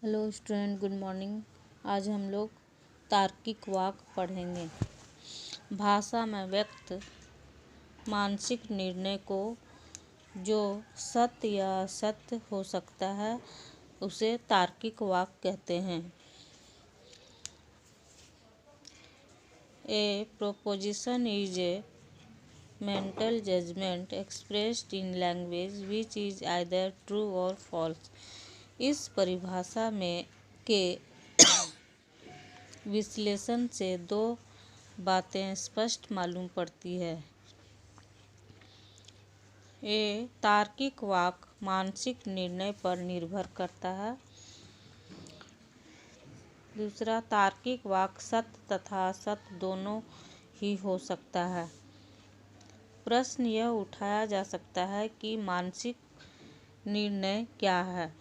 Hello student, good morning. आज हम लोग तार्किक वाक्य पढ़ेंगे। भाषा में व्यक्त मानसिक निर्णय को जो सत्य या असत्य हो सकता है उसे तार्किक वाक्य कहते हैं। A proposition is a mental judgment expressed in language which is either true or false। इस परिभाषा में के विश्लेषण से दो बातें स्पष्ट मालूम पड़ती है। ये तार्किक वाक्य मानसिक निर्णय पर निर्भर करता है। दूसरा, तार्किक वाक्य सत्य तथा असत्य दोनों ही हो सकता है। प्रश्न यह उठाया जा सकता है कि मानसिक निर्णय क्या है।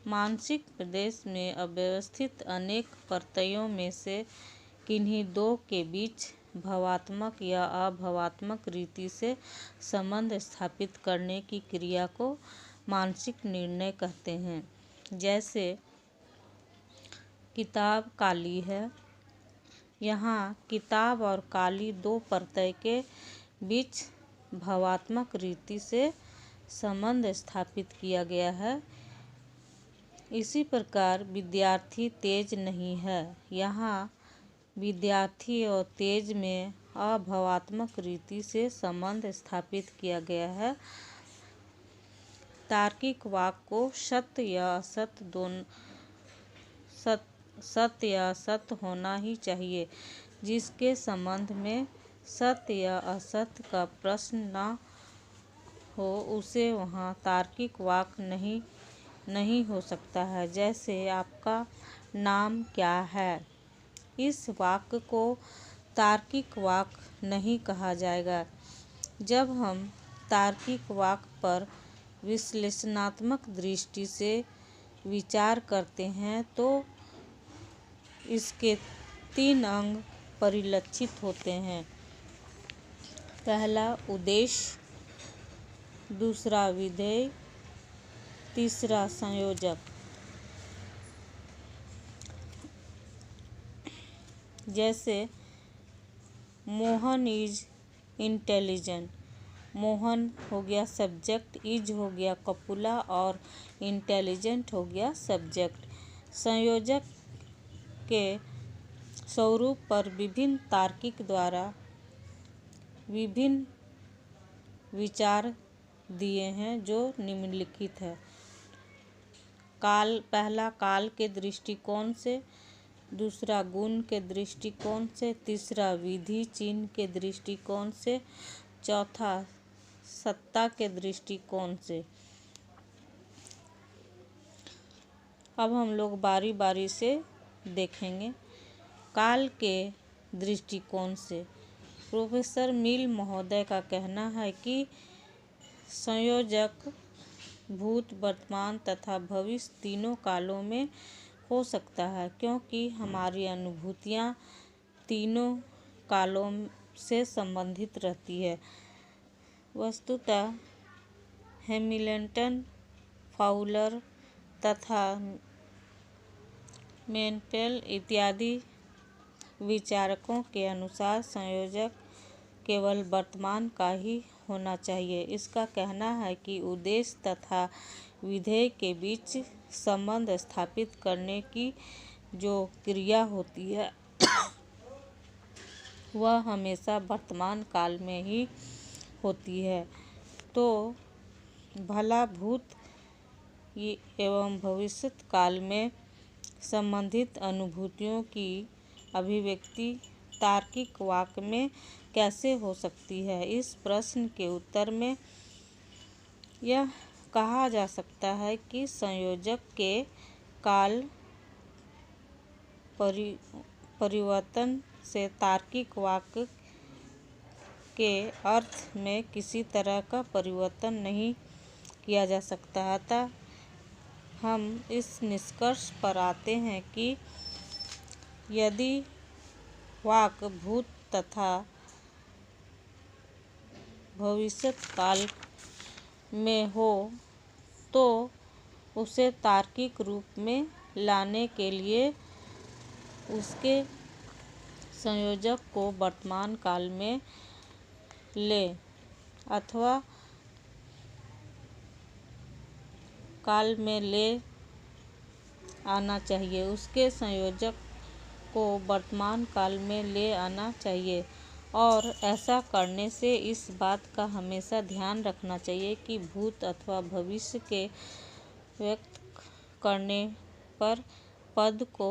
मानसिक प्रदेश में अव्यवस्थित अनेक प्रत्ययों में से किन्हीं दो के बीच भावात्मक या अभावात्मक रीति से संबंध स्थापित करने की क्रिया को मानसिक निर्णय कहते हैं। जैसे किताब काली है। यहाँ किताब और काली दो प्रत्यय के बीच भावात्मक रीति से संबंध स्थापित किया गया है। इसी प्रकार विद्यार्थी तेज नहीं है। यहाँ विद्यार्थी और तेज में अभावात्मक रीति से संबंध स्थापित किया गया है। तार्किक वाक्य को सत्य या असत्य होना ही चाहिए। जिसके संबंध में सत्य या असत्य का प्रश्न न हो उसे वहाँ तार्किक वाक्य नहीं हो सकता है। जैसे आपका नाम क्या है। इस वाक्य को तार्किक वाक्य नहीं कहा जाएगा। जब हम तार्किक वाक्य पर विश्लेषणात्मक दृष्टि से विचार करते हैं तो इसके 3 अंग परिलक्षित होते हैं। पहला उद्देश्य, दूसरा विधेय, तीसरा संयोजक। जैसे मोहन इज इंटेलिजेंट। मोहन हो गया सब्जेक्ट, इज हो गया कपुला और इंटेलिजेंट हो गया सब्जेक्ट। संयोजक के स्वरूप पर विभिन्न तार्किक द्वारा विभिन्न विचार दिए हैं जो निम्नलिखित है। पहला काल के दृष्टिकोण से, दूसरा गुण के दृष्टिकोण से, तीसरा विधि चिन्ह के दृष्टिकोण से, चौथा सत्ता के दृष्टिकोण से। अब हम लोग बारी बारी से देखेंगे। काल के दृष्टिकोण से प्रोफेसर मिल महोदय का कहना है कि संयोजक भूत, वर्तमान तथा भविष्य तीनों कालों में हो सकता है क्योंकि हमारी अनुभूतियाँ तीनों कालों से संबंधित रहती है। वस्तुतः हैमिल्टन, फाउलर तथा मेनपेल इत्यादि विचारकों के अनुसार संयोजक केवल वर्तमान का ही होना चाहिए। इसका कहना है कि उद्देश्य तथा विधेय के बीच संबंध स्थापित करने की जो क्रिया होती है वह हमेशा वर्तमान काल में ही होती है। तो भला भूत एवं भविष्य काल में संबंधित अनुभूतियों की अभिव्यक्ति तार्किक वाक्य में कैसे हो सकती है। इस प्रश्न के उत्तर में यह कहा जा सकता है कि संयोजक के काल परिवर्तन से तार्किक वाक्य के अर्थ में किसी तरह का परिवर्तन नहीं किया जा सकता। अतः हम इस निष्कर्ष पर आते हैं कि यदि वाक्य भूत तथा भविष्य काल में हो तो उसे तार्किक रूप में लाने के लिए उसके संयोजक को वर्तमान काल में ले आना चाहिए। उसके संयोजक को वर्तमान काल में ले आना चाहिए और ऐसा करने से इस बात का हमेशा ध्यान रखना चाहिए कि भूत अथवा भविष्य के व्यक्त करने पर पद को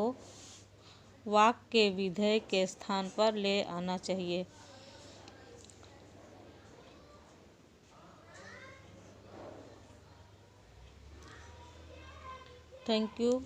वाक्य के विधेय के स्थान पर ले आना चाहिए। Thank you.